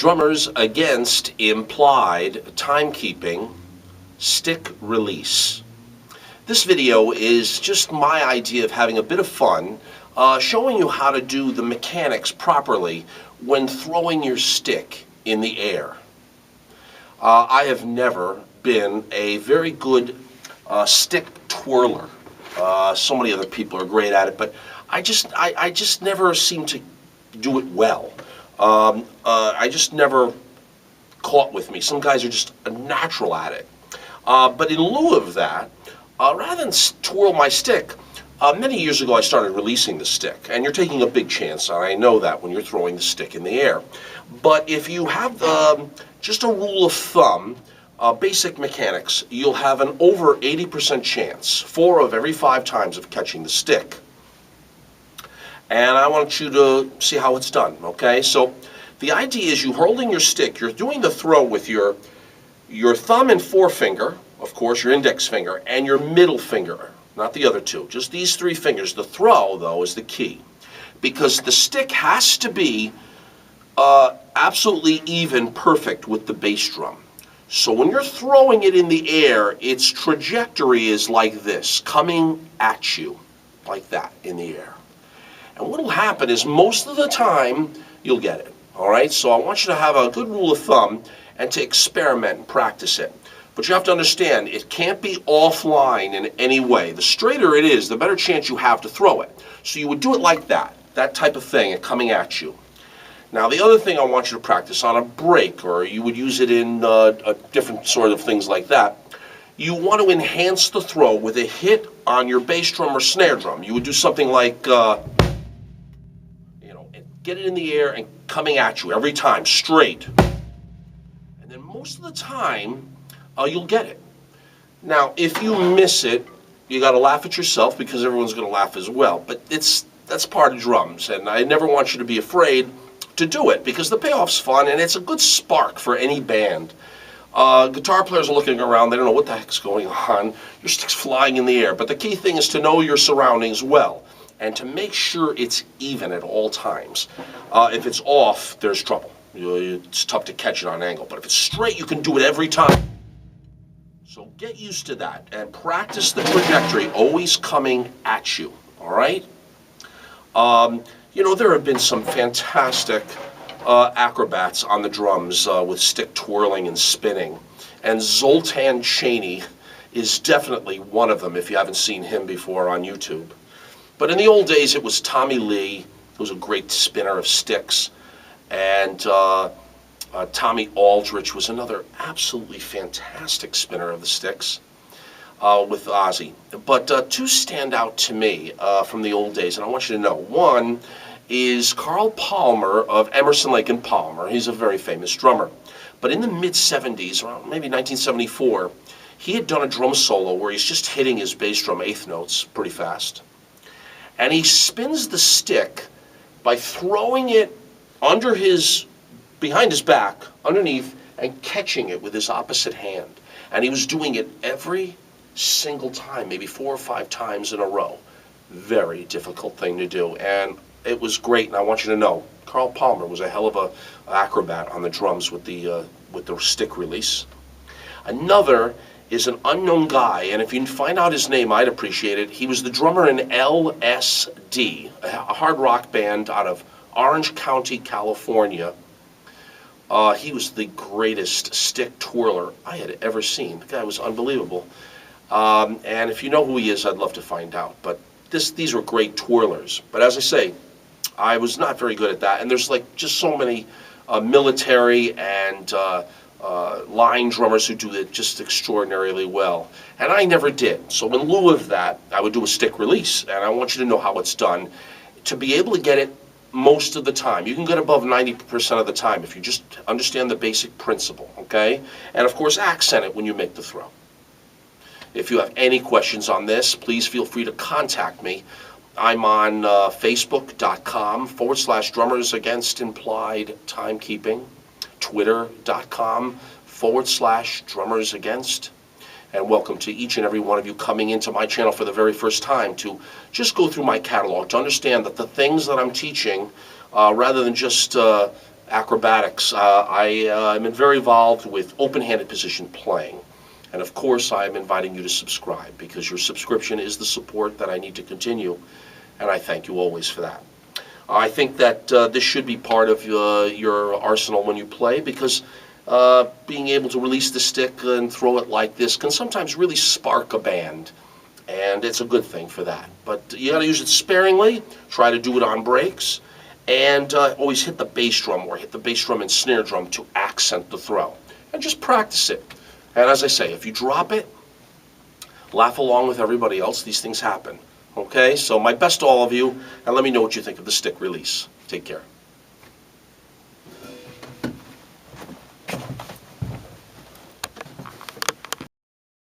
Drummers against implied timekeeping stick release. This video is just my idea of having a bit of fun, showing you how to do the mechanics properly when throwing your stick in the air. I have never been a very good stick twirler. So many other people are great at it, but I just never seem to do it well. I just never caught with me. Some guys are just a natural at it. But in lieu of that, rather than twirl my stick, many years ago I started releasing the stick. And you're taking a big chance, and I know that when you're throwing the stick in the air. But if you have just a rule of thumb, basic mechanics, you'll have an over 80% chance, 4 of every 5 times, of catching the stick. And I want you to see how it's done, okay? So the idea is you're holding your stick, you're doing the throw with your thumb and forefinger, of course, your index finger, and your middle finger, not the other two, just these 3 fingers. The throw, though, is the key, because the stick has to be absolutely even, perfect with the bass drum. So when you're throwing it in the air, its trajectory is like this, coming at you, like that, in the air. And what will happen is most of the time, you'll get it, all right? So I want you to have a good rule of thumb and to experiment and practice it. But you have to understand, it can't be offline in any way. The straighter it is, the better chance you have to throw it. So you would do it like that type of thing, and coming at you. Now, the other thing I want you to practice on a break, or you would use it in a different sort of things like that, you want to enhance the throw with a hit on your bass drum or snare drum. You would do something like, get it in the air and coming at you every time, straight. And then most of the time, you'll get it. Now, if you miss it, you got to laugh at yourself, because everyone's going to laugh as well. But that's part of drums, and I never want you to be afraid to do it, because the payoff's fun and it's a good spark for any band. Guitar players are looking around, they don't know what the heck's going on. Your stick's flying in the air, but the key thing is to know your surroundings well and to make sure it's even at all times. If it's off, there's trouble. It's tough to catch it on angle, but if it's straight, you can do it every time. So get used to that and practice the trajectory, always coming at you, all right? There have been some fantastic acrobats on the drums with stick twirling and spinning. And Zoltan Chaney is definitely one of them, if you haven't seen him before on YouTube. But in the old days, it was Tommy Lee, who was a great spinner of sticks. And Tommy Aldrich was another absolutely fantastic spinner of the sticks with Ozzy. But 2 stand out to me from the old days, and I want you to know. One is Carl Palmer of Emerson, Lake and Palmer. He's a very famous drummer. But in the mid-70s, around maybe 1974, he had done a drum solo where he's just hitting his bass drum 1/8 notes pretty fast. And he spins the stick by throwing it behind his back, underneath, and catching it with his opposite hand. And he was doing it every single time, maybe 4 or 5 times in a row. Very difficult thing to do. And it was great, and I want you to know, Carl Palmer was a hell of a acrobat on the drums with the stick release. Another is an unknown guy, and if you can find out his name, I'd appreciate it. He was the drummer in LSD, a hard rock band out of Orange County, California. He was the greatest stick twirler I had ever seen. The guy was unbelievable. And if you know who he is, I'd love to find out. But these were great twirlers. But as I say, I was not very good at that. And there's just so many military and line drummers who do it just extraordinarily well. And I never did. So in lieu of that, I would do a stick release. And I want you to know how it's done. To be able to get it most of the time. You can get above 90% of the time if you just understand the basic principle, okay? And of course, accent it when you make the throw. If you have any questions on this, please feel free to contact me. I'm on Facebook.com/Drummers Against Implied Timekeeping, Twitter.com/Drummers Against, and welcome to each and every one of you coming into my channel for the very first time to just go through my catalog, to understand that the things that I'm teaching, rather than just acrobatics. I am very involved with open-handed position playing. And of course, I am inviting you to subscribe, because your subscription is the support that I need to continue, and I thank you always for that. I think that this should be part of your arsenal when you play, because being able to release the stick and throw it like this can sometimes really spark a band, and it's a good thing for that. But you got to use it sparingly. Try to do it on breaks, and always hit the bass drum, or hit the bass drum and snare drum to accent the throw, and just practice it. And as I say, if you drop it, laugh along with everybody else. These things happen. Okay, so my best to all of you, and let me know what you think of the stick release. Take care.